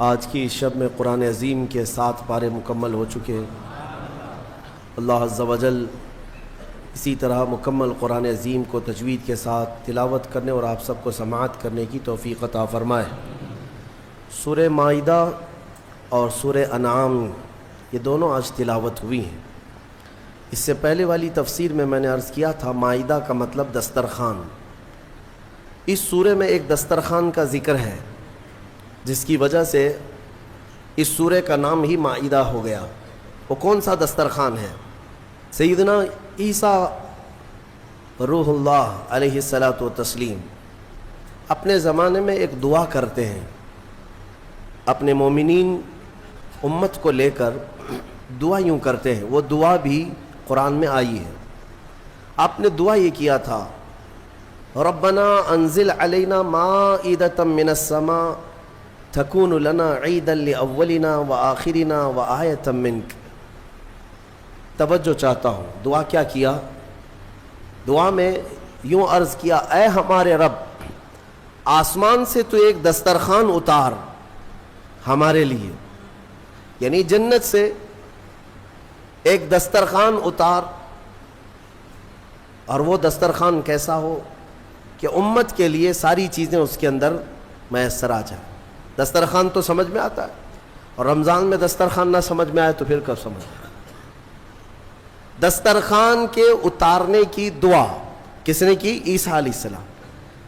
آج کی اس شب میں قرآن عظیم کے 7 پارے مکمل ہو چکے ہیں۔ اللہ عز و جل اسی طرح مکمل قرآن عظیم کو تجوید کے ساتھ تلاوت کرنے اور آپ سب کو سماعت کرنے کی توفیق عطا فرمائے۔ سورہ مائدہ اور سورہ انعام یہ دونوں آج تلاوت ہوئی ہیں۔ اس سے پہلے والی تفسیر میں نے عرض کیا تھا مائدہ کا مطلب دسترخوان۔ اس سورہ میں ایک دسترخوان کا ذکر ہے جس کی وجہ سے اس سورہ کا نام ہی مائدہ ہو گیا۔ وہ کون سا دسترخوان ہے؟ سیدنا عیسیٰ روح اللہ علیہ الصلاۃ والتسلیم اپنے زمانے میں ایک دعا کرتے ہیں، اپنے مومنین امت کو لے کر دعا یوں کرتے ہیں۔ وہ دعا بھی قرآن میں آئی ہے۔ آپ نے دعا یہ کیا تھا، ربنا انزل علینا مائدۃ من السماء تکون لنا عیدا لاولنا وآخرنا وآیۃ منک۔ توجہ چاہتا ہوں، دعا کیا کیا؟ دعا میں یوں عرض کیا، اے ہمارے رب، آسمان سے تو ایک دسترخوان اتار ہمارے لیے، یعنی جنت سے ایک دسترخوان اتار، اور وہ دسترخوان کیسا ہو کہ امت کے لیے ساری چیزیں اس کے اندر میسر آ جائیں۔ دسترخوان تو سمجھ میں آتا ہے، اور رمضان میں دسترخوان نہ سمجھ میں آئے تو پھر کب سمجھ میں آئے؟ دسترخوان کے اتارنے کی دعا کس نے کی؟ عیسیٰ علیہ السلام۔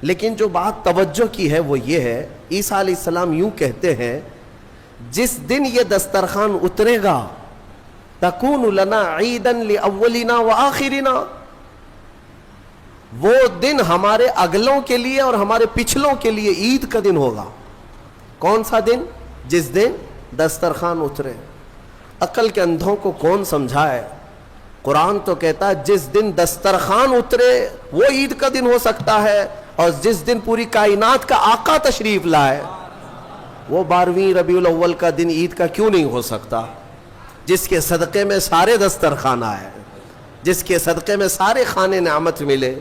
لیکن جو بات توجہ کی ہے وہ یہ ہے، عیسیٰ علیہ السلام یوں کہتے ہیں، جس دن یہ دسترخوان اترے گا تکون لنا عیدا لاولنا وآخرنا، وہ دن ہمارے اگلوں کے لیے اور ہمارے پچھلوں کے لیے عید کا دن ہوگا۔ کون سا دن؟ جس دن دسترخوان اترے۔ عقل کے اندھوں کو کون سمجھائے؟ قرآن تو کہتا ہے جس دن دسترخوان اترے وہ عید کا دن ہو سکتا ہے، اور جس دن پوری کائنات کا آقا تشریف لائے وہ 12ویں ربیع الاول کا دن عید کا کیوں نہیں ہو سکتا؟ جس کے صدقے میں سارے دسترخوان آئے، جس کے صدقے میں سارے کھانے نعمت ملے۔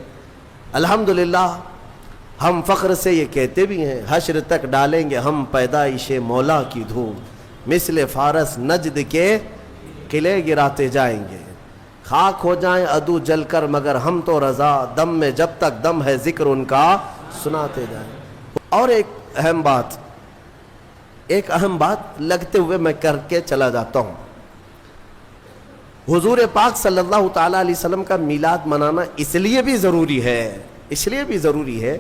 الحمدللہ ہم فخر سے یہ کہتے بھی ہیں، حشر تک ڈالیں گے ہم پیدائش مولا کی دھوم، مثل فارس نجد کے قلعے گراتے جائیں گے، خاک ہو جائیں عدو جل کر مگر ہم تو رضا، دم میں جب تک دم ہے ذکر ان کا سناتے جائیں۔ اور ایک اہم بات لگتے ہوئے میں کر کے چلا جاتا ہوں۔ حضور پاک صلی اللہ تعالیٰ علیہ وسلم کا میلاد منانا اس لیے بھی ضروری ہے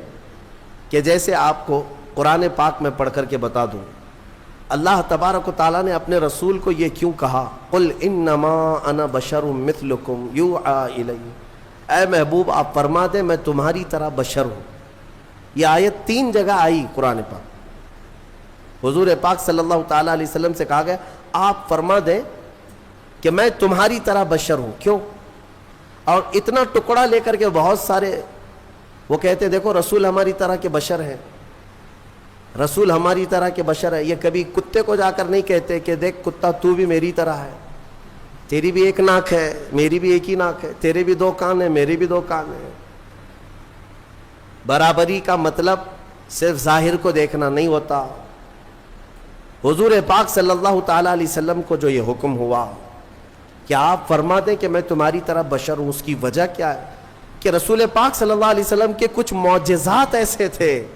کہ جیسے آپ کو قرآن پاک میں پڑھ کر کے بتا دوں، اللہ تبارک و تعالیٰ نے اپنے رسول کو یہ کیوں کہا، قل انما انا بشر مثلکم یوحی الی، اے محبوب آپ فرما دیں میں تمہاری طرح بشر ہوں۔ یہ آیت 3 جگہ آئی قرآن پاک۔ حضور پاک صلی اللہ تعالیٰ علیہ وسلم سے کہا گیا آپ فرما دیں کہ میں تمہاری طرح بشر ہوں۔ کیوں؟ اور اتنا ٹکڑا لے کر کے بہت سارے وہ کہتے ہیں دیکھو رسول ہماری طرح کے بشر ہیں، رسول ہماری طرح کے بشر ہے۔ یہ کبھی کتے کو جا کر نہیں کہتے کہ دیکھ کتا تو بھی میری طرح ہے، تیری بھی ایک ناک ہے میری بھی ایک ہی ناک ہے، تیرے بھی 2 کان ہیں میرے بھی 2 کان ہیں۔ برابری کا مطلب صرف ظاہر کو دیکھنا نہیں ہوتا۔ حضور پاک صلی اللہ تعالیٰ علیہ وسلم کو جو یہ حکم ہوا کہ آپ فرما دیں کہ میں تمہاری طرح بشر ہوں، اس کی وجہ کیا ہے کہ رسول پاک صلی اللہ علیہ وسلم کے کچھ معجزات ایسے تھے،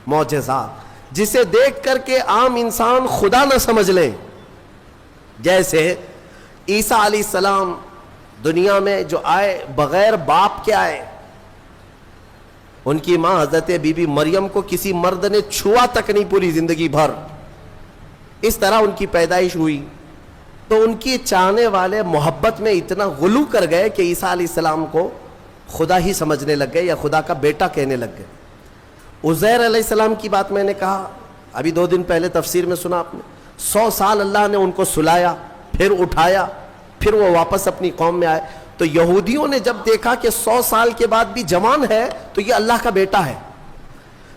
معجزات جسے دیکھ کر کے عام انسان خدا نہ سمجھ لیں۔ جیسے عیسیٰ علیہ السلام دنیا میں جو آئے بغیر باپ کے آئے، ان کی ماں حضرت بی بی مریم کو کسی مرد نے چھوا تک نہیں پوری زندگی بھر، اس طرح ان کی پیدائش ہوئی۔ تو ان کی چاہنے والے محبت میں اتنا غلو کر گئے کہ عیسیٰ علیہ السلام کو خدا ہی سمجھنے لگ گئے یا خدا کا بیٹا کہنے لگ گئے۔ عزیر علیہ السلام کی بات میں نے کہا ابھی 2 دن پہلے تفسیر میں سنا آپ نے، 100 سال اللہ نے ان کو سلایا، پھر اٹھایا، پھر وہ واپس اپنی قوم میں آئے۔ تو یہودیوں نے جب دیکھا کہ 100 سال کے بعد بھی جوان ہے تو یہ اللہ کا بیٹا ہے،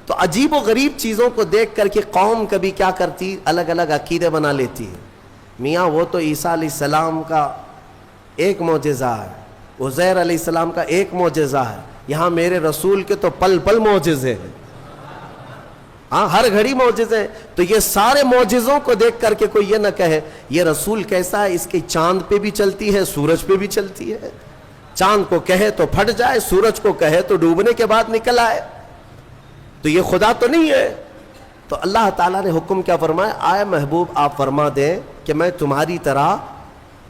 تو عجیب و غریب چیزوں کو دیکھ کر کے قوم کبھی کیا کرتی، الگ الگ عقیدے بنا لیتی ہے۔ میاں وہ تو عیسیٰ علیہ السلام کا ایک معجزہ ہے، عزیر علیہ السلام کا ایک معجزہ ہے، یہاں میرے رسول کے تو پل پل معجزے ہیں۔ ہاں ہر گھڑی معجزے. تو یہ سارے معجزوں کو دیکھ کر کے کوئی یہ نہ کہے یہ رسول کیسا ہے, اس کی چاند پہ بھی چلتی ہے, سورج پہ بھی چلتی ہے, چاند کو کہے تو پھٹ جائے, سورج کو کہے تو ڈوبنے کے بعد نکل آئے, تو یہ خدا تو نہیں ہے. تو اللہ تعالیٰ نے حکم کیا فرمایا, آئے محبوب آپ فرما دیں کہ میں تمہاری طرح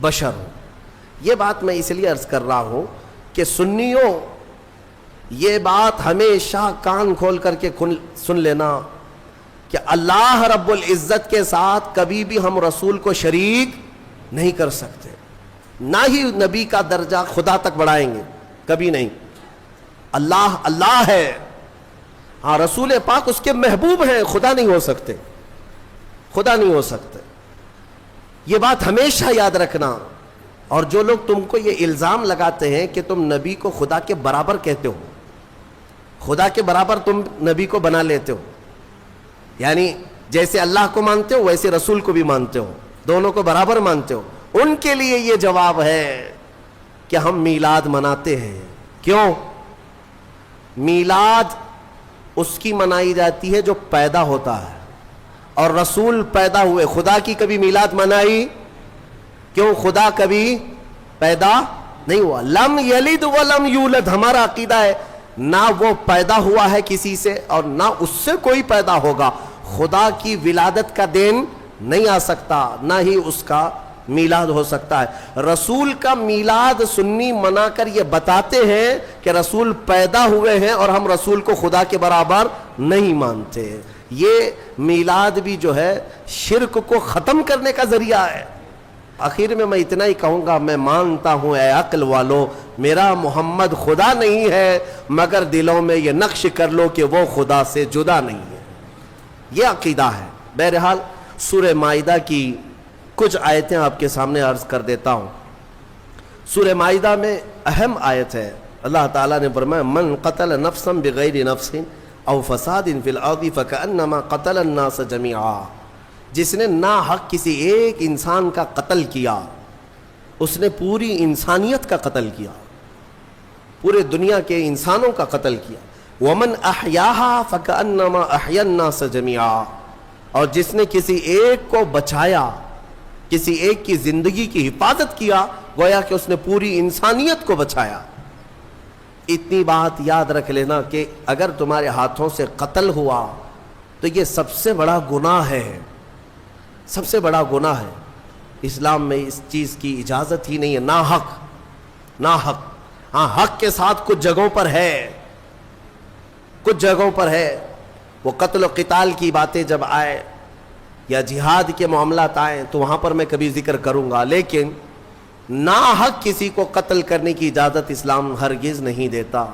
بشر ہوں. یہ بات میں اس لیے عرض کر رہا ہوں کہ سنیوں یہ بات ہمیشہ کان کھول کر کے سن لینا کہ اللہ رب العزت کے ساتھ کبھی بھی ہم رسول کو شریک نہیں کر سکتے, نہ ہی نبی کا درجہ خدا تک بڑھائیں گے, کبھی نہیں. اللہ اللہ ہے, ہاں رسول پاک اس کے محبوب ہیں, خدا نہیں ہو سکتے, خدا نہیں ہو سکتے. یہ بات ہمیشہ یاد رکھنا. اور جو لوگ تم کو یہ الزام لگاتے ہیں کہ تم نبی کو خدا کے برابر کہتے ہو, خدا کے برابر تم نبی کو بنا لیتے ہو, یعنی جیسے اللہ کو مانتے ہو ویسے رسول کو بھی مانتے ہو, دونوں کو برابر مانتے ہو, ان کے لیے یہ جواب ہے کہ ہم میلاد مناتے ہیں. کیوں؟ میلاد اس کی منائی جاتی ہے جو پیدا ہوتا ہے, اور رسول پیدا ہوئے. خدا کی کبھی میلاد منائی؟ کیوں؟ خدا کبھی پیدا نہیں ہوا. لم یلد ولم یولد ہمارا عقیدہ ہے, نہ وہ پیدا ہوا ہے کسی سے اور نہ اس سے کوئی پیدا ہوگا. خدا کی ولادت کا دین نہیں آ سکتا, نہ ہی اس کا میلاد ہو سکتا ہے. رسول کا میلاد سنی منا کر یہ بتاتے ہیں کہ رسول پیدا ہوئے ہیں اور ہم رسول کو خدا کے برابر نہیں مانتے. یہ میلاد بھی جو ہے شرک کو ختم کرنے کا ذریعہ ہے. آخر میں اتنا ہی کہوں گا, میں مانتا ہوں اے عقل والو میرا محمد خدا نہیں ہے, مگر دلوں میں یہ نقش کر لو کہ وہ خدا سے جدا نہیں ہے. یہ عقیدہ ہے. بہرحال سورہ مائدہ کی کچھ آیتیں آپ کے سامنے عرض کر دیتا ہوں. سورہ مائدہ میں اہم آیت ہے. اللہ تعالیٰ نے فرمایا من قتل نفسا بغیر نفس او فساد فی الارض فکأنما قتل الناس جميعا. جس نے ناحق کسی ایک انسان کا قتل کیا اس نے پوری انسانیت کا قتل کیا, پورے دنیا کے انسانوں کا قتل کیا. ومن احیاها فکأنما احیا الناس جميعا. اور جس نے کسی ایک کو بچایا, کسی ایک کی زندگی کی حفاظت کیا, گویا کہ اس نے پوری انسانیت کو بچایا. اتنی بات یاد رکھ لینا کہ اگر تمہارے ہاتھوں سے قتل ہوا تو یہ سب سے بڑا گناہ ہے, سب سے بڑا گناہ ہے. اسلام میں اس چیز کی اجازت ہی نہیں ہے. ناحق, ناحق. ہاں حق کے ساتھ کچھ جگہوں پر ہے, کچھ جگہوں پر ہے. وہ قتل و قتال کی باتیں جب آئے یا جہاد کے معاملات آئیں تو وہاں پر میں کبھی ذکر کروں گا, لیکن ناحق کسی کو قتل کرنے کی اجازت اسلام ہرگز نہیں دیتا.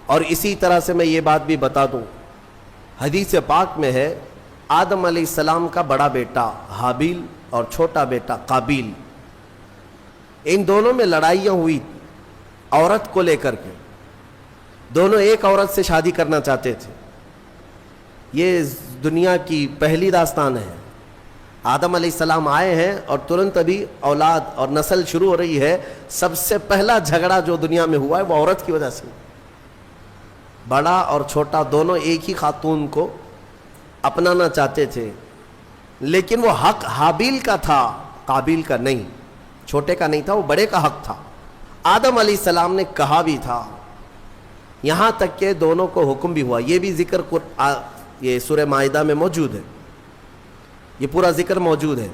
اور اسی طرح سے میں یہ بات بھی بتا دوں, حدیث پاک میں ہے آدم علیہ السلام کا بڑا بیٹا حابیل اور چھوٹا بیٹا قابیل, ان دونوں میں لڑائیاں ہوئی عورت کو لے کر کے. دونوں ایک عورت سے شادی کرنا چاہتے تھے. یہ دنیا کی پہلی داستان ہے. آدم علیہ السلام آئے ہیں اور ترنت ابھی اولاد اور نسل شروع ہو رہی ہے. سب سے پہلا جھگڑا جو دنیا میں ہوا ہے وہ عورت کی وجہ سے. بڑا اور چھوٹا دونوں ایک ہی خاتون کو اپنانا چاہتے تھے, لیکن وہ حق حابیل کا تھا, قابیل کا نہیں. چھوٹے کا نہیں تھا, وہ بڑے کا حق تھا. آدم علیہ السلام نے کہا بھی تھا, یہاں تک کہ دونوں کو حکم بھی ہوا. یہ بھی ذکر یہ سورہ مائدہ میں موجود ہے, یہ پورا ذکر موجود ہے.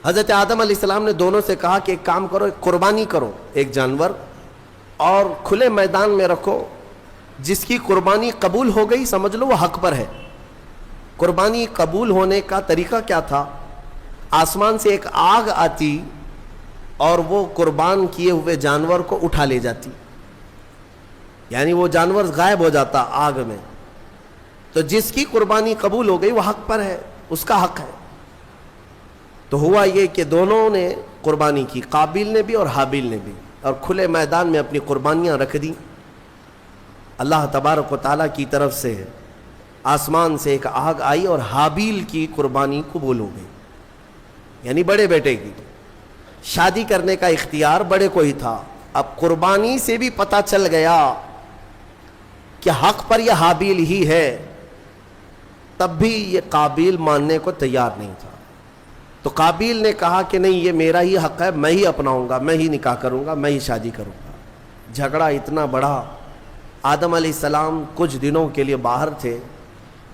حضرت آدم علیہ السلام نے دونوں سے کہا کہ ایک کام کرو, ایک قربانی کرو, ایک جانور, اور کھلے میدان میں رکھو. جس کی قربانی قبول ہو گئی سمجھ لو وہ حق پر ہے. قربانی قبول ہونے کا طریقہ کیا تھا؟ آسمان سے ایک آگ آتی اور وہ قربان کیے ہوئے جانور کو اٹھا لے جاتی, یعنی وہ جانور غائب ہو جاتا آگ میں. تو جس کی قربانی قبول ہو گئی وہ حق پر ہے, اس کا حق ہے. تو ہوا یہ کہ دونوں نے قربانی کی, قابیل نے بھی اور حابیل نے بھی, اور کھلے میدان میں اپنی قربانیاں رکھ دیں. اللہ تبارک و تعالیٰ کی طرف سے آسمان سے ایک آگ آئی اور حابیل کی قربانی قبول ہو گئی, یعنی بڑے بیٹے کی. شادی کرنے کا اختیار بڑے کو ہی تھا. اب قربانی سے بھی پتہ چل گیا کہ حق پر یہ حابیل ہی ہے, تب بھی یہ قابیل ماننے کو تیار نہیں تھا. تو قابیل نے کہا کہ نہیں، یہ میرا ہی حق ہے، میں ہی اپناؤں گا، میں ہی نکاح کروں گا، میں ہی شادی کروں گا. جھگڑا اتنا بڑا. آدم علیہ السلام کچھ دنوں کے لیے باہر تھے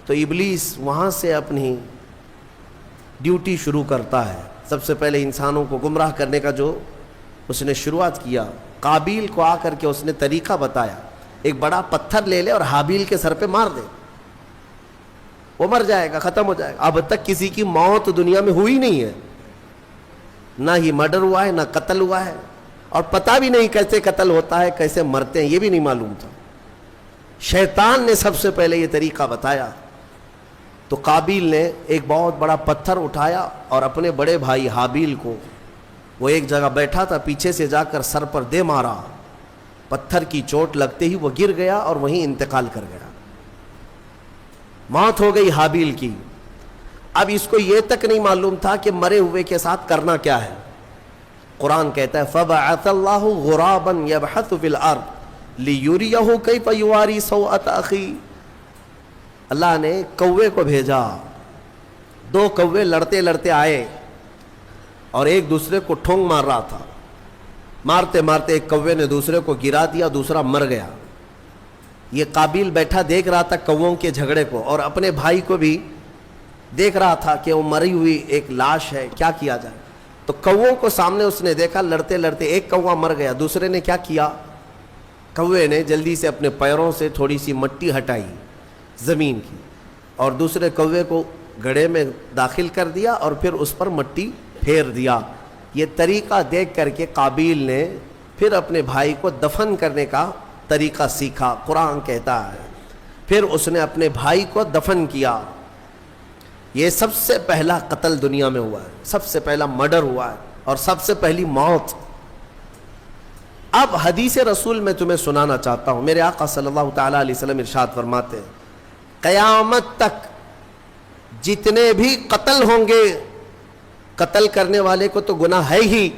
تو ابلیس وہاں سے اپنی ڈیوٹی شروع کرتا ہے. سب سے پہلے انسانوں کو گمراہ کرنے کا جو اس نے شروعات کیا، قابیل کو آ کر کے اس نے طریقہ بتایا، ایک بڑا پتھر لے لے اور حابیل کے سر پہ مار دے، وہ مر جائے گا، ختم ہو جائے گا. اب تک کسی کی موت دنیا میں ہوئی نہیں ہے، نہ ہی مرڈر ہوا ہے، نہ قتل ہوا ہے، اور پتہ بھی نہیں کیسے قتل ہوتا ہے، کیسے مرتے ہیں، یہ بھی نہیں معلوم تھا. شیطان نے سب سے پہلے یہ طریقہ بتایا. تو قابیل نے ایک بہت بڑا پتھر اٹھایا اور اپنے بڑے بھائی حابیل کو، وہ ایک جگہ بیٹھا تھا، پیچھے سے جا کر سر پر دے مارا. پتھر کی چوٹ لگتے ہی وہ گر گیا اور وہیں انتقال کر گیا، موت ہو گئی حابیل کی. اب اس کو یہ تک نہیں معلوم تھا کہ مرے ہوئے کے ساتھ کرنا کیا ہے. قرآن کہتا ہے فَبَعَثَ اللَّهُ غُرَابًا يَبْحَثُ فِي الْأَرْضِ لِيُرِيَهُ كَيْفَ يُوَارِي سَوْءَةَ أَخِيهِ. اللہ نے کوے کو بھیجا. 2 کوے لڑتے لڑتے آئے اور ایک دوسرے کو ٹھونگ مار رہا تھا. مارتے مارتے ایک کوے نے دوسرے کو گرا دیا، دوسرا مر گیا. یہ قابیل بیٹھا دیکھ رہا تھا کووں کے جھگڑے کو، اور اپنے بھائی کو بھی دیکھ رہا تھا کہ وہ مری ہوئی ایک لاش ہے، کیا کیا جائے. تو کووں کو سامنے اس نے دیکھا، لڑتے لڑتے ایک کوا مر گیا. دوسرے نے کیا کیا، کوے نے جلدی سے اپنے پیروں سے تھوڑی سی مٹی ہٹائی زمین کی، اور دوسرے کوے کو گڑھے میں داخل کر دیا اور پھر اس پر مٹی پھیر دیا. یہ طریقہ دیکھ کر کے قابیل نے پھر اپنے بھائی کو دفن کرنے کا طریقہ سیکھا. قرآن کہتا ہے پھر اس نے اپنے بھائی کو دفن کیا. یہ سب سے پہلا قتل دنیا میں ہوا ہے، سب سے پہلا مرڈر ہوا ہے، اور سب سے پہلی موت. اب حدیث رسول میں تمہیں سنانا چاہتا ہوں. میرے آقا صلی اللہ تعالیٰ علیہ وسلم ارشاد فرماتے ہیں قیامت تک جتنے بھی قتل ہوں گے، قتل کرنے والے کو تو گناہ ہے ہی،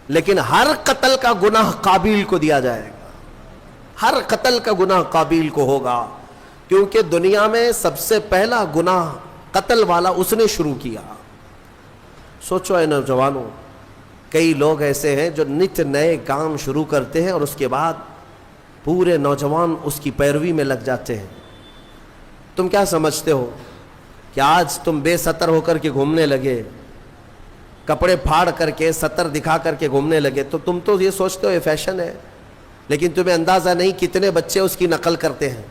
لیکن ہر قتل کا گناہ قابیل کو دیا جائے گا. ہر قتل کا گناہ قابیل کو ہوگا، کیونکہ دنیا میں سب سے پہلا گناہ قتل والا اس نے شروع کیا. سوچو اے نوجوانوں، کئی لوگ ایسے ہیں جو نت نئے کام شروع کرتے ہیں اور اس کے بعد پورے نوجوان اس کی پیروی میں لگ جاتے ہیں. تم کیا سمجھتے ہو کہ آج تم بے ستر ہو کر کے گھومنے لگے، کپڑے پھاڑ کر کے ستر دکھا کر کے گھومنے لگے تو تم تو یہ سوچتے ہو یہ فیشن ہے، لیکن تمہیں اندازہ نہیں کتنے بچے اس کی نقل کرتے ہیں.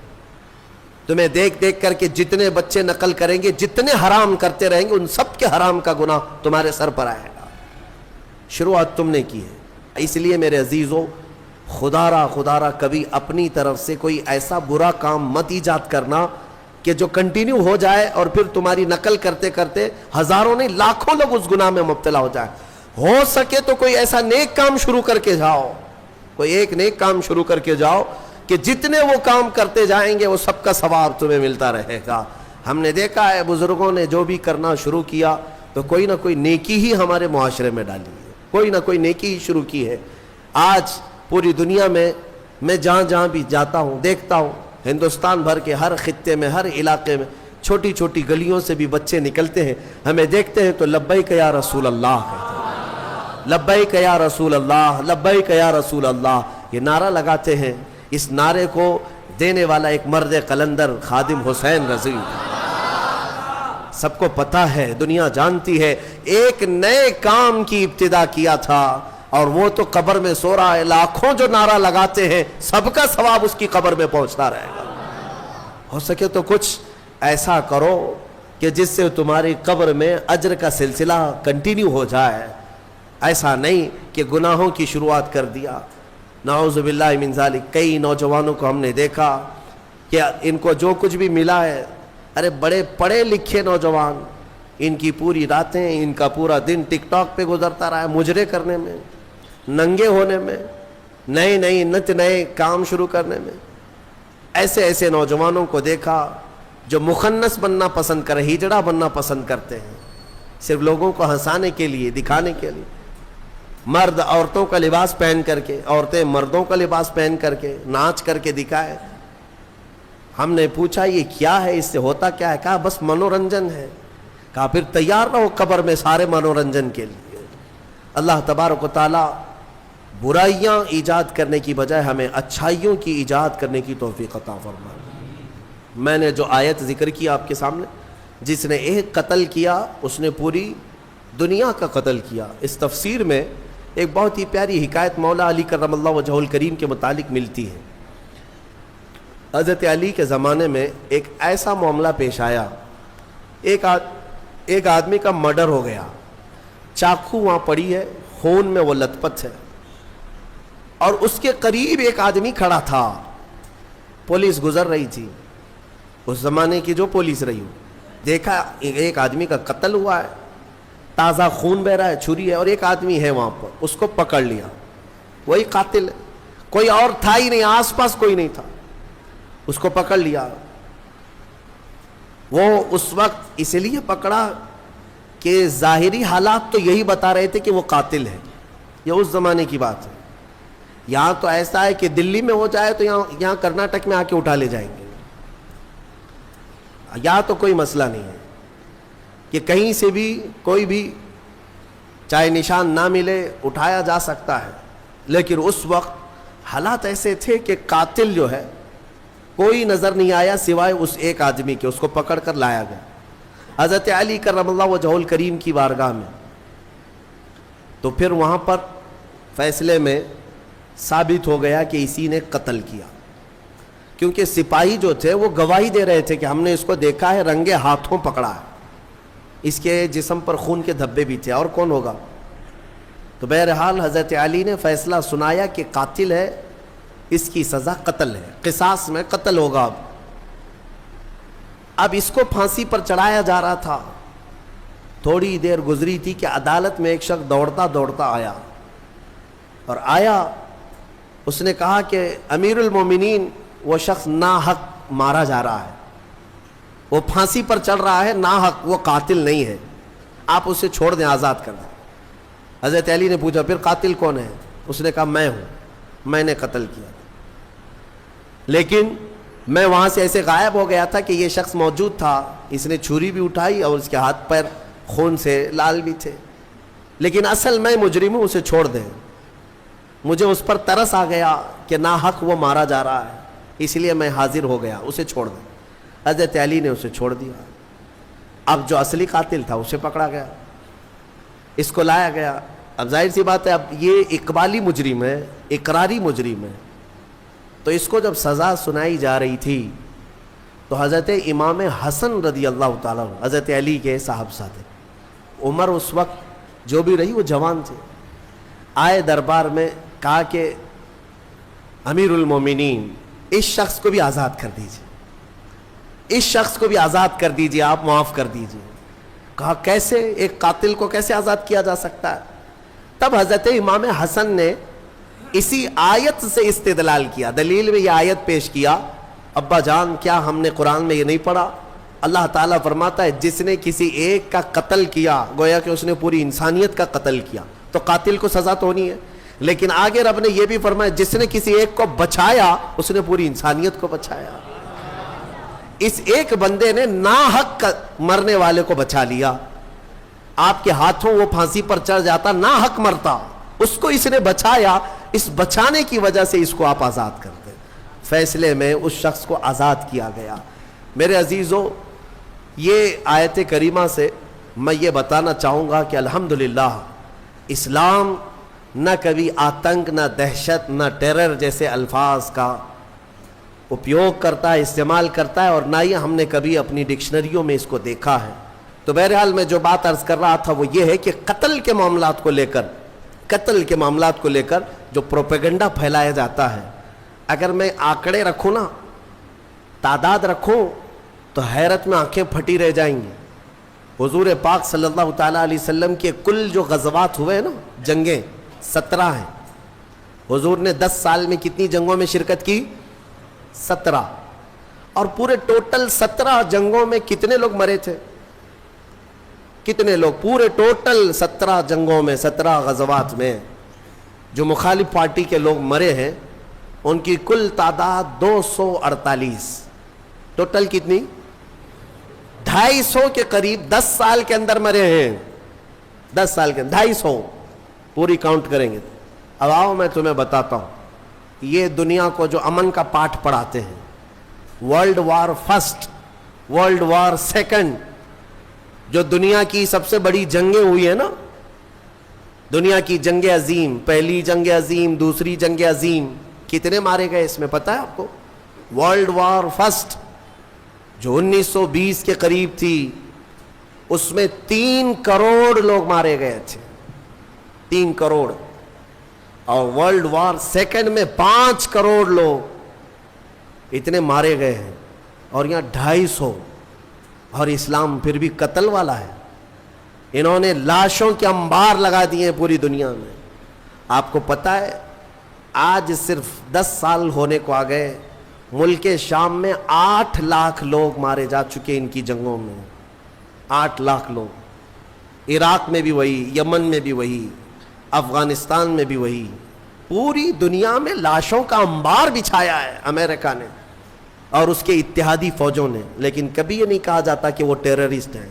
تمہیں دیکھ دیکھ کر کے جتنے بچے نقل کریں گے، جتنے حرام کرتے رہیں گے، ان سب کے حرام کا گناہ تمہارے سر پر آئے گا. شروعات تم نے کی ہے. اس لیے میرے عزیزو، خدا را کبھی اپنی طرف سے کوئی ایسا برا کام مت ایجاد کرنا کہ جو کنٹینیو ہو جائے اور پھر تمہاری نقل کرتے کرتے ہزاروں نہیں لاکھوں لوگ اس گناہ میں مبتلا ہو جائے. ہو سکے تو کوئی ایسا نیک کام شروع کر کے جاؤ، کوئی ایک نیک کام شروع کر کے جاؤ کہ جتنے وہ کام کرتے جائیں گے وہ سب کا ثواب تمہیں ملتا رہے گا. ہم نے دیکھا ہے بزرگوں نے جو بھی کرنا شروع کیا تو کوئی نہ کوئی نیکی ہی ہمارے معاشرے میں ڈالی ہے، کوئی نہ کوئی نیکی ہی شروع کی ہے. آج پوری دنیا میں جہاں جہاں بھی جاتا ہوں دیکھتا ہوں، ہندوستان بھر کے ہر خطے میں، ہر علاقے میں چھوٹی چھوٹی گلیوں سے بھی بچے نکلتے ہیں، ہمیں دیکھتے ہیں تو لبیک یا رسول اللہ کہتے ہیں، لبیک یا رسول اللہ، لبیک یا رسول اللہ، یہ نعرہ لگاتے ہیں. اس نعرے کو دینے والا ایک مرد قلندر خادم حسین رضی، سب کو پتا ہے، دنیا جانتی ہے، ایک نئے کام کی ابتدا کیا تھا اور وہ تو قبر میں سو رہا ہے. لاکھوں جو نعرہ لگاتے ہیں سب کا ثواب اس کی قبر میں پہنچتا رہے گا. ہو سکے تو کچھ ایسا کرو کہ جس سے تمہاری قبر میں اجر کا سلسلہ کنٹینیو ہو جائے. ایسا نہیں کہ گناہوں کی شروعات کر دیا. نعوذ باللہ من ذالک. کئی نوجوانوں کو ہم نے دیکھا کہ ان کو جو کچھ بھی ملا ہے، ارے بڑے پڑھے لکھے نوجوان، ان کی پوری راتیں، ان کا پورا دن ٹک ٹاک پہ گزرتا رہا ہے، مجرے کرنے میں، ننگے ہونے میں، نئے نت نئے کام شروع کرنے میں. ایسے نوجوانوں کو دیکھا جو مخنث بننا پسند کرے، ہجڑا بننا پسند کرتے ہیں، صرف لوگوں کو ہنسانے کے لیے، دکھانے کے لیے. مرد عورتوں کا لباس پہن کر کے، عورتیں مردوں کا لباس پہن کر کے ناچ کر کے دکھائے. ہم نے پوچھا یہ کیا ہے، اس سے ہوتا کیا ہے؟ کہا بس منورنجن ہے۔ کہا پھر تیار رہو قبر میں سارے منورنجن کے لیے۔ اللہ تبارک و تعالی برائیاں ایجاد کرنے کی بجائے ہمیں اچھائیوں کی ایجاد کرنے کی توفیق عطا فرمائے۔ میں نے جو آیت ذکر کی آپ کے سامنے، جس نے ایک قتل کیا اس نے پوری دنیا کا قتل کیا۔ اس تفسیر میں ایک بہت ہی پیاری حکایت مولا علی کرم اللہ وجہہ الکریم کے متعلق ملتی ہے۔ حضرت علی کے زمانے میں ایک ایسا معاملہ پیش آیا، ایک آدمی کا مرڈر ہو گیا، چاقو وہاں پڑی ہے، خون میں وہ لت پت ہے، اور اس کے قریب ایک آدمی کھڑا تھا۔ پولیس گزر رہی تھی، اس زمانے کی جو پولیس رہی ہو، دیکھا ایک آدمی کا قتل ہوا ہے، تازہ خون بہ رہا ہے، چھری ہے، اور ایک آدمی ہے وہاں پر، اس کو پکڑ لیا، وہی قاتل ہے، کوئی اور تھا ہی نہیں، آس پاس کوئی نہیں تھا، اس کو پکڑ لیا۔ وہ اس وقت اس لیے پکڑا کہ ظاہری حالات تو یہی بتا رہے تھے کہ وہ قاتل ہے، یہ اس زمانے کی بات ہے۔ یہاں تو ایسا ہے کہ دلی میں ہو جائے تو یہاں کرناٹک میں آ کے اٹھا لے جائیں گے، یہاں تو کوئی مسئلہ نہیں ہے کہ کہیں سے بھی کوئی بھی چاہے نشان نہ ملے اٹھایا جا سکتا ہے، لیکن اس وقت حالات ایسے تھے کہ قاتل جو ہے کوئی نظر نہیں آیا سوائے اس ایک آدمی کے، اس کو پکڑ کر لایا گیا حضرت علی کرم اللہ وجہہ الکریم کی بارگاہ میں۔ تو پھر وہاں پر فیصلے میں ثابت ہو گیا کہ اسی نے قتل کیا، کیونکہ سپاہی جو تھے وہ گواہی دے رہے تھے کہ ہم نے اس کو دیکھا ہے، رنگے ہاتھوں پکڑا ہے، اس کے جسم پر خون کے دھبے بھی تھے، اور کون ہوگا؟ تو بہرحال حضرت علی نے فیصلہ سنایا کہ قاتل ہے، اس کی سزا قتل ہے، قصاص میں قتل ہوگا۔ اب اس کو پھانسی پر چڑھایا جا رہا تھا۔ تھوڑی دیر گزری تھی کہ عدالت میں ایک شخص دوڑتا دوڑتا آیا، اس نے کہا کہ امیر المومنین وہ شخص ناحق مارا جا رہا ہے، وہ پھانسی پر چڑھ رہا ہے ناحق، وہ قاتل نہیں ہے، آپ اسے چھوڑ دیں، آزاد کر دیں۔ حضرت علی نے پوچھا پھر قاتل کون ہے؟ اس نے کہا میں ہوں، میں نے قتل کیا، لیکن میں وہاں سے ایسے غائب ہو گیا تھا کہ یہ شخص موجود تھا، اس نے چھری بھی اٹھائی اور اس کے ہاتھ پیر خون سے لال بھی تھے، لیکن اصل میں مجرم ہوں، اسے چھوڑ دیں، مجھے اس پر ترس آ گیا کہ ناحق وہ مارا جا رہا ہے، اس لیے میں حاضر ہو گیا، اسے چھوڑ دیں۔ حضرت علی نے اسے چھوڑ دیا۔ اب جو اصلی قاتل تھا اسے پکڑا گیا، اس کو لایا گیا۔ اب ظاہر سی بات ہے، اب یہ اقبالی مجرم ہے، اقراری مجرم ہے، تو اس کو جب سزا سنائی جا رہی تھی تو حضرت امام حسن رضی اللہ تعالیٰ حضرت علی کے صاحبزادے، عمر اس وقت جو بھی رہی وہ جوان تھے، آئے دربار میں، کہا کہ امیر المومنین اس شخص کو بھی آزاد کر دیجئے، اس شخص کو بھی آزاد کر دیجئے، آپ معاف کر دیجئے۔ کہا کیسے؟ ایک قاتل کو کیسے آزاد کیا جا سکتا ہے؟ تب حضرت امام حسن نے اسی آیت سے استدلال کیا، دلیل میں یہ آیت پیش کیا، ابا جان کیا ہم نے قرآن میں یہ نہیں پڑھا؟ اللہ تعالیٰ فرماتا ہے جس نے کسی ایک کا قتل کیا گویا کہ اس نے پوری انسانیت کا قتل کیا، تو قاتل کو سزا تو ہونی ہے، لیکن آگے رب نے یہ بھی فرمایا جس نے کسی ایک کو بچایا اس نے پوری انسانیت کو بچایا۔ اس ایک بندے نے ناحق مرنے والے کو بچا لیا، آپ کے ہاتھوں وہ پھانسی پر چڑھ جاتا، ناحق مرتا، اس کو اس نے بچایا، اس بچانے کی وجہ سے اس کو آپ آزاد کر دیں۔ فیصلے میں اس شخص کو آزاد کیا گیا۔ میرے عزیزو، یہ آیت کریمہ سے میں یہ بتانا چاہوں گا کہ الحمدللہ اسلام نہ کبھی آتنک، نہ دہشت، نہ ٹیرر جیسے الفاظ کا اپیوگ کرتا ہے، استعمال کرتا ہے، اور نہ ہی ہم نے کبھی اپنی ڈکشنریوں میں اس کو دیکھا ہے۔ تو بہرحال میں جو بات عرض کر رہا تھا وہ یہ ہے کہ قتل کے معاملات کو لے کر جو پروپیگنڈا پھیلایا جاتا ہے، اگر میں آنکڑے رکھوں نا، تعداد رکھوں تو حیرت میں آنکھیں پھٹی رہ جائیں گی۔ حضور پاک صلی اللہ تعالیٰ علیہ وسلم کے کل جو غزوات ہوئے نا، جنگیں 17 ہیں۔ حضور نے 10 سال میں کتنی جنگوں میں شرکت کی؟ 17۔ اور پورے ٹوٹل 17 جنگوں میں کتنے لوگ مرے تھے؟ کتنے لوگ؟ پورے ٹوٹل 17 جنگوں میں، 17 غزوات میں جو مخالف پارٹی کے لوگ مرے ہیں ان کی کل تعداد 248۔ ٹوٹل کتنی؟ 250 کے قریب 10 سال کے اندر مرے ہیں. 10 سال کے اندر 250 پوری کاؤنٹ کریں گے. اب آؤ میں تمہیں بتاتا ہوں یہ دنیا کو جو امن کا پاٹھ پڑھاتے ہیں, world war first, world war second, جو دنیا کی سب سے بڑی جنگیں ہوئی ہیں نا, دنیا کی جنگ عظیم, پہلی جنگ عظیم, دوسری جنگ عظیم, کتنے مارے گئے اس میں پتہ ہے آپ کو؟ ورلڈ وار فرسٹ جو 1920 کے قریب تھی اس میں 3 کروڑ لوگ مارے گئے تھے, 3 کروڑ. اور ورلڈ وار سیکنڈ میں 5 کروڑ لوگ اتنے مارے گئے ہیں, اور یہاں 250. اور اسلام پھر بھی قتل والا ہے. انہوں نے لاشوں کے انبار لگا دیے ہیں پوری دنیا میں. آپ کو پتہ ہے آج صرف 10 سال ہونے کو آ گئے, ملک شام میں 8 لاکھ لوگ مارے جا چکے ان کی جنگوں میں. 8 لاکھ لوگ. عراق میں بھی وہی, یمن میں بھی وہی, افغانستان میں بھی وہی. پوری دنیا میں لاشوں کا انبار بچھایا ہے امریکہ نے اور اس کے اتحادی فوجوں نے. لیکن کبھی یہ نہیں کہا جاتا کہ وہ ٹیررسٹ ہیں,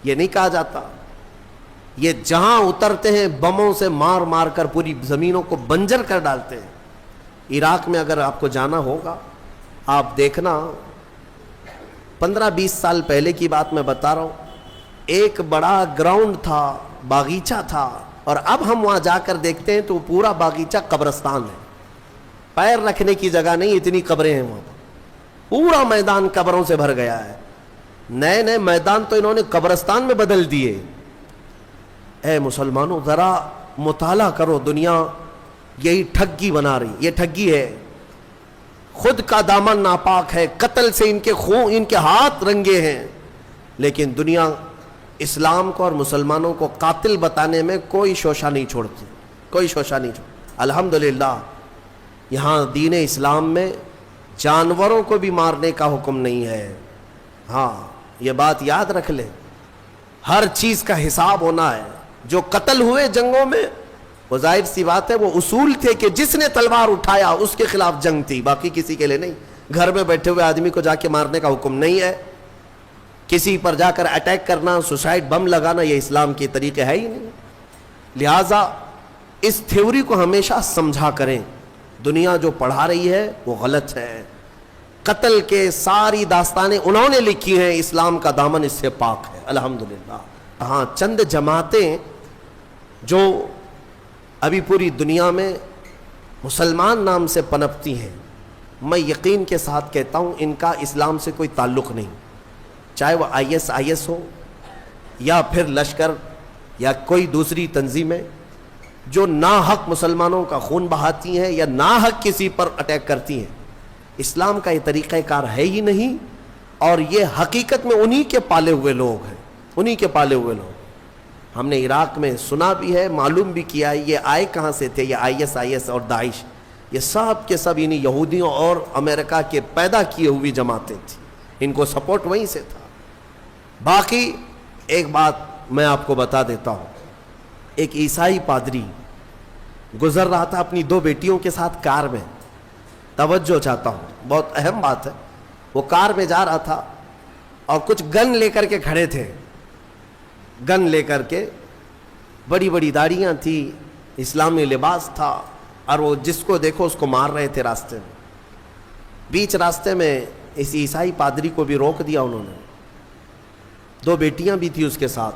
یہ نہیں کہا جاتا. یہ جہاں اترتے ہیں بموں سے مار مار کر پوری زمینوں کو بنجر کر ڈالتے ہیں. عراق میں اگر آپ کو جانا ہوگا آپ دیکھنا, 15-20 سال پہلے کی بات میں بتا رہا ہوں, ایک بڑا گراؤنڈ تھا, باغیچہ تھا, اور اب ہم وہاں جا کر دیکھتے ہیں تو پورا باغیچہ قبرستان ہے. پیر رکھنے کی جگہ نہیں, اتنی قبریں ہیں وہاں. پورا میدان قبروں سے بھر گیا ہے. نئے نئے میدان تو انہوں نے قبرستان میں بدل دیے. اے مسلمانوں ذرا مطالعہ کرو, دنیا یہی ٹھگی بنا رہی, یہ ٹھگی ہے. خود کا دامن ناپاک ہے, قتل سے ان کے خون, ان کے ہاتھ رنگے ہیں, لیکن دنیا اسلام کو اور مسلمانوں کو قاتل بتانے میں کوئی شوشہ نہیں چھوڑتی, کوئی شوشہ نہیں چھوڑتی. الحمدللہ یہاں دین اسلام میں جانوروں کو بھی مارنے کا حکم نہیں ہے. ہاں یہ بات یاد رکھ لیں, ہر چیز کا حساب ہونا ہے. جو قتل ہوئے جنگوں میں وہ ظاہر سی بات ہے وہ اصول تھے کہ جس نے تلوار اٹھایا اس کے خلاف جنگ تھی, باقی کسی کے لیے نہیں. گھر میں بیٹھے ہوئے آدمی کو جا کے مارنے کا حکم نہیں ہے. کسی پر جا کر اٹیک کرنا, سوسائڈ بم لگانا, یہ اسلام کے طریقے ہے ہی نہیں. لہٰذا اس تھیوری کو ہمیشہ سمجھا کریں. دنیا جو پڑھا رہی ہے وہ غلط ہے. قتل کے ساری داستانیں انہوں نے لکھی ہیں, اسلام کا دامن اس سے پاک ہے الحمدللہ. ہاں چند جماعتیں جو ابھی پوری دنیا میں مسلمان نام سے پنپتی ہیں, میں یقین کے ساتھ کہتا ہوں ان کا اسلام سے کوئی تعلق نہیں. چاہے وہ IS ہو یا پھر لشکر یا کوئی دوسری تنظیمیں جو ناحق مسلمانوں کا خون بہاتی ہیں یا ناحق کسی پر اٹیک کرتی ہیں. اسلام کا یہ طریقہ کار ہے ہی نہیں, اور یہ حقیقت میں انہی کے پالے ہوئے لوگ ہیں, انہی کے پالے ہوئے لوگ. ہم نے عراق میں سنا بھی ہے, معلوم بھی کیا ہے یہ آئے کہاں سے تھے. یہ IS اور داعش یہ سب کے سب انہی یہودیوں اور امریکہ کے پیدا کیے ہوئی جماعتیں تھیں, ان کو سپورٹ وہیں سے تھا. باقی ایک بات میں آپ کو بتا دیتا ہوں, ایک عیسائی پادری گزر رہا تھا اپنی 2 بیٹیوں کے ساتھ کار میں. توجہ چاہتا ہوں, بہت اہم بات ہے. وہ کار میں جا رہا تھا اور کچھ گن لے کر کے کھڑے تھے, گن لے کر کے, بڑی بڑی داڑیاں تھی, اسلامی لباس تھا, اور وہ جس کو دیکھو اس کو مار رہے تھے راستے میں. بیچ راستے میں اس عیسائی پادری کو بھی روک دیا انہوں نے. 2 بیٹیاں بھی تھی اس کے ساتھ.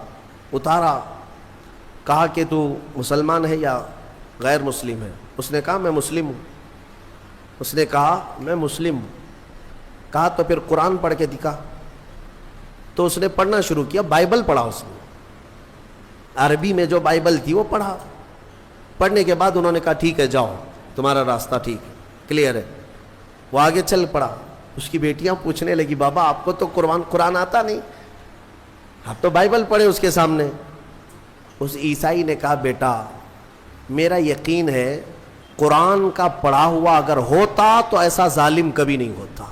اتارا, کہا کہ تو مسلمان ہے یا غیر مسلم ہے؟ اس نے کہا میں مسلم ہوں. اس نے کہا میں مسلم ہوں. کہا تو پھر قرآن پڑھ کے دکھا. تو اس نے پڑھنا شروع کیا, بائبل پڑھا اس نے, عربی میں جو بائبل تھی وہ پڑھا. پڑھنے کے بعد انہوں نے کہا ٹھیک ہے جاؤ, تمہارا راستہ ٹھیک ہے, کلیئر ہے. وہ آگے چل پڑا. اس کی بیٹیاں پوچھنے لگی بابا آپ کو تو قرآن آتا نہیں, آپ تو بائبل پڑھے اس کے سامنے. اس عیسائی نے کہا بیٹا میرا یقین ہے قرآن کا پڑھا ہوا اگر ہوتا تو ایسا ظالم کبھی نہیں ہوتا.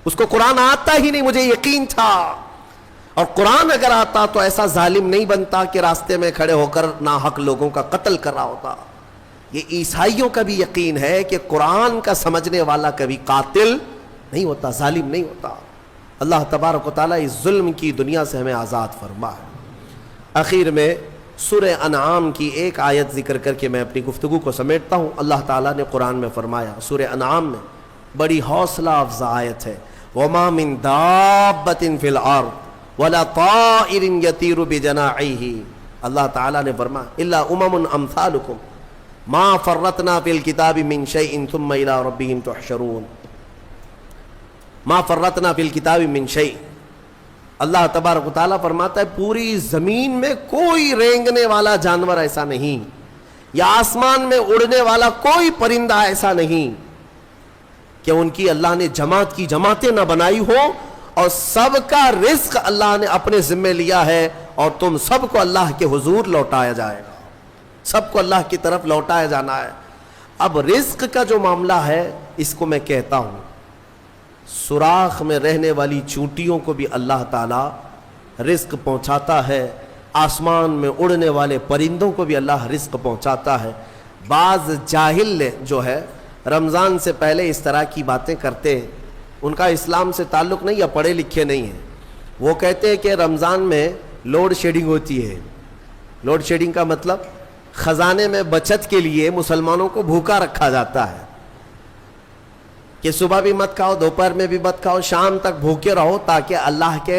اس کو قرآن آتا ہی نہیں, مجھے یقین تھا. اور قرآن اگر آتا تو ایسا ظالم نہیں بنتا کہ راستے میں کھڑے ہو کر ناحق لوگوں کا قتل کر رہا ہوتا. یہ عیسائیوں کا بھی یقین ہے کہ قرآن کا سمجھنے والا کبھی قاتل نہیں ہوتا، ظالم نہیں ہوتا۔ اللہ تبارک و تعالیٰ اس ظلم کی دنیا سے ہمیں آزاد فرما ہے۔ آخر میں سورہ انعام کی ایک آیت ذکر کر کے میں اپنی گفتگو کو سمیٹتا ہوں۔ اللہ تعالیٰ نے قرآن میں فرمایا، سورہ انعام میں بڑی حوصلہ افزا آیت ہے، وَمَا مِن دَابَّةٍ فِي الْأَرْضِ وَلَا طَائِرٍ يَطِيرُ بِجَنَاحِهِ۔ اللہ تعالیٰ نے فرمایا إِلَّا أُمَمٌ أَمْثَالُكُمْ مَا فَرَّطْنَا فِي الْكِتَابِ مِن شَيْءٍ ثُمَّ إِلَىٰ رَبِّهِمْ تُحْشَرُونَ۔ ما فرطنا فی الکتاب من شیء، اللہ تبارک و تعالیٰ فرماتا ہے پوری زمین میں کوئی رینگنے والا جانور ایسا نہیں، یا آسمان میں اڑنے والا کوئی پرندہ ایسا نہیں کہ ان کی اللہ نے جماعت کی جماعتیں نہ بنائی ہو، اور سب کا رزق اللہ نے اپنے ذمے لیا ہے، اور تم سب کو اللہ کے حضور لوٹایا جائے گا، سب کو اللہ کی طرف لوٹایا جانا ہے۔ اب رزق کا جو معاملہ ہے اس کو میں کہتا ہوں، سوراخ میں رہنے والی چونٹیوں کو بھی اللہ تعالیٰ رزق پہنچاتا ہے، آسمان میں اڑنے والے پرندوں کو بھی اللہ رزق پہنچاتا ہے۔ بعض جاہل جو ہے رمضان سے پہلے اس طرح کی باتیں کرتے ہیں، ان کا اسلام سے تعلق نہیں یا پڑھے لکھے نہیں ہیں۔ وہ کہتے ہیں کہ رمضان میں لوڈ شیڈنگ ہوتی ہے۔ لوڈ شیڈنگ کا مطلب خزانے میں بچت کے لیے مسلمانوں کو بھوکا رکھا جاتا ہے کہ صبح بھی مت کھاؤ، دوپہر میں بھی مت کھاؤ، شام تک بھوکے رہو تاکہ اللہ کے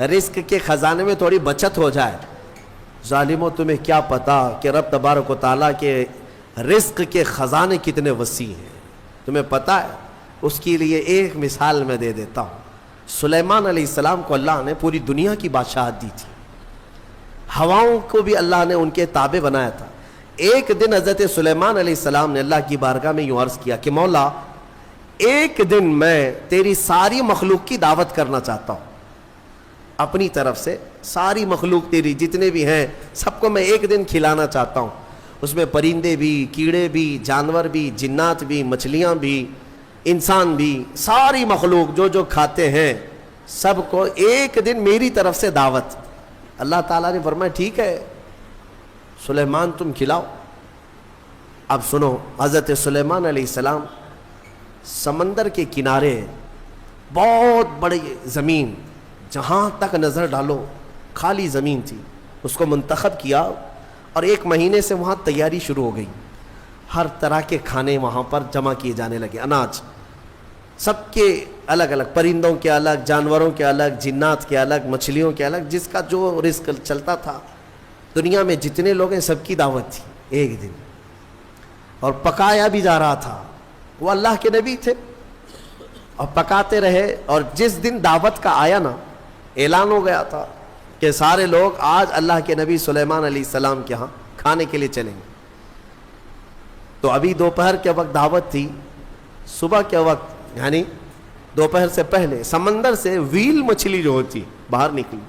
رزق کے خزانے میں تھوڑی بچت ہو جائے۔ ظالموں، تمہیں کیا پتا کہ رب تبارک و تعالیٰ کے رزق کے خزانے کتنے وسیع ہیں؟ تمہیں پتا ہے؟ اس کے لیے ایک مثال میں دے دیتا ہوں۔ سلیمان علیہ السلام کو اللہ نے پوری دنیا کی بادشاہت دی تھی، ہواؤں کو بھی اللہ نے ان کے تابع بنایا تھا۔ ایک دن حضرت سلیمان علیہ السلام نے اللہ کی بارگاہ میں یوں عرض کیا کہ مولا، ایک دن میں تیری ساری مخلوق کی دعوت کرنا چاہتا ہوں، اپنی طرف سے ساری مخلوق تیری جتنے بھی ہیں سب کو میں ایک دن کھلانا چاہتا ہوں، اس میں پرندے بھی، کیڑے بھی، جانور بھی، جنات بھی، مچھلیاں بھی، انسان بھی، ساری مخلوق جو جو کھاتے ہیں سب کو ایک دن میری طرف سے دعوت۔ اللہ تعالیٰ نے فرمایا ٹھیک ہے سلیمان، تم کھلاؤ۔ اب سنو، حضرت سلیمان علیہ السلام سمندر کے کنارے بہت بڑی زمین، جہاں تک نظر ڈالو خالی زمین تھی، اس کو منتخب کیا، اور ایک مہینے سے وہاں تیاری شروع ہو گئی۔ ہر طرح کے کھانے وہاں پر جمع کیے جانے لگے، اناج سب کے الگ الگ، پرندوں کے الگ، جانوروں کے الگ، جنات کے الگ، مچھلیوں کے الگ، جس کا جو رزق چلتا تھا۔ دنیا میں جتنے لوگ ہیں سب کی دعوت تھی ایک دن، اور پکایا بھی جا رہا تھا۔ وہ اللہ کے نبی تھے اور پکاتے رہے، اور جس دن دعوت کا آیا نا، اعلان ہو گیا تھا کہ سارے لوگ آج اللہ کے نبی سلیمان علیہ السلام کے ہاں کھانے کے لیے چلیں گے۔ تو ابھی دوپہر کے وقت دعوت تھی، صبح کے وقت یعنی دوپہر سے پہلے سمندر سے ویل مچھلی جو ہوتی باہر نکلی،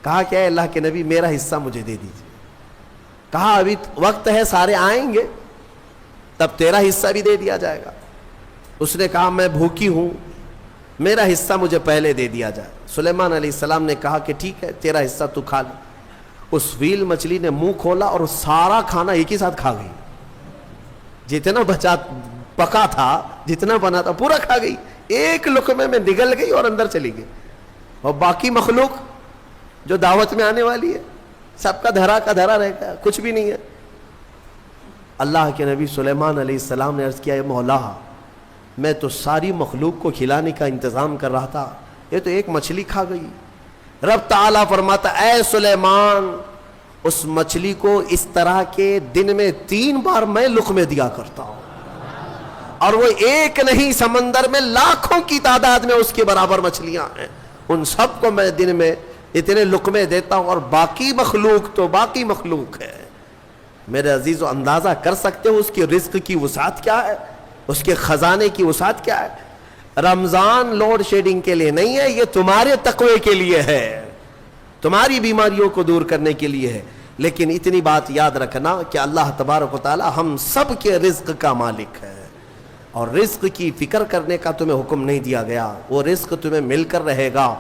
کہا کہ اے اللہ کے نبی میرا حصہ مجھے دے دیجیے۔ کہا ابھی وقت ہے، سارے آئیں گے تب تیرا حصہ بھی دے دیا جائے گا۔ اس نے کہا میں بھوکی ہوں، میرا حصہ مجھے پہلے دے دیا جائے۔ سلیمان علیہ السلام نے کہا کہ ٹھیک ہے تیرا حصہ تو کھا لے۔ اس ویل مچھلی نے منہ کھولا اور سارا کھانا ایک ہی ساتھ کھا گئی، جتنا بچا پکا تھا، جتنا بنا تھا پورا کھا گئی، ایک لقمے میں نگل گئی اور اندر چلی گئی۔ اور باقی مخلوق جو دعوت میں آنے والی ہے سب کا دھرا رہ گیا، کچھ بھی نہیں ہے۔ اللہ کے نبی سلیمان علیہ السلام نے عرض کیا اے مولا، میں تو ساری مخلوق کو کھلانے کا انتظام کر رہا تھا، یہ تو ایک مچھلی کھا گئی۔ رب تعالیٰ فرماتا اے سلیمان، اس مچھلی کو اس طرح کے دن میں 3 بار میں لقمے دیا کرتا ہوں، اور وہ ایک نہیں، سمندر میں لاکھوں کی تعداد میں اس کے برابر مچھلیاں ہیں، ان سب کو میں دن میں اتنے لقمے دیتا ہوں، اور باقی مخلوق تو باقی مخلوق ہے۔ میرے عزیزو، اندازہ کر سکتے ہو اس کی رزق کی وسعت کیا ہے، اس کے خزانے کی وسعت کیا ہے۔ رمضان لوڈ شیڈنگ کے لیے نہیں ہے، یہ تمہارے تقوی کے لیے ہے، تمہاری بیماریوں کو دور کرنے کے لیے ہے۔ لیکن اتنی بات یاد رکھنا کہ اللہ تبارک و تعالی ہم سب کے رزق کا مالک ہے، اور رزق کی فکر کرنے کا تمہیں حکم نہیں دیا گیا، وہ رزق تمہیں مل کر رہے گا۔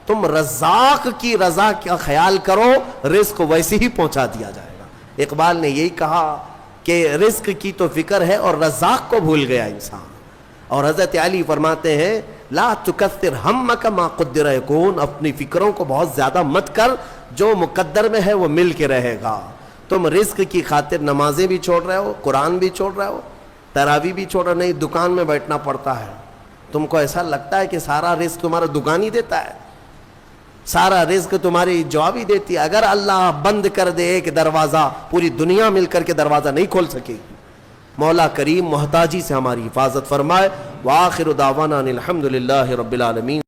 تم رزاق کی رضا کا خیال کرو، رزق ویسے ہی پہنچا دیا جائے گا۔ اقبال نے یہی کہا کہ رزق کی تو فکر ہے اور رزاق کو بھول گیا انسان۔ اور حضرت علی فرماتے ہیں لا تکثر ہمک ما قدر یکون، اپنی فکروں کو بہت زیادہ مت کر، جو مقدر میں ہے وہ مل کے رہے گا۔ تم رزق کی خاطر نمازیں بھی چھوڑ رہے ہو، قرآن بھی چھوڑ رہے ہو، تراویح بھی چھوڑ رہے ہو، نہیں دکان میں بیٹھنا پڑتا ہے۔ تم کو ایسا لگتا ہے کہ سارا رزق تمہارا دکان ہی دیتا ہے، سارا رزق تمہاری جواب ہی دیتی ہے۔ اگر اللہ بند کر دے ایک دروازہ، پوری دنیا مل کر کے دروازہ نہیں کھول سکے۔ مولا کریم محتاجی سے ہماری حفاظت فرمائے۔ وآخر دعوانا ان الحمد للہ رب العالمین۔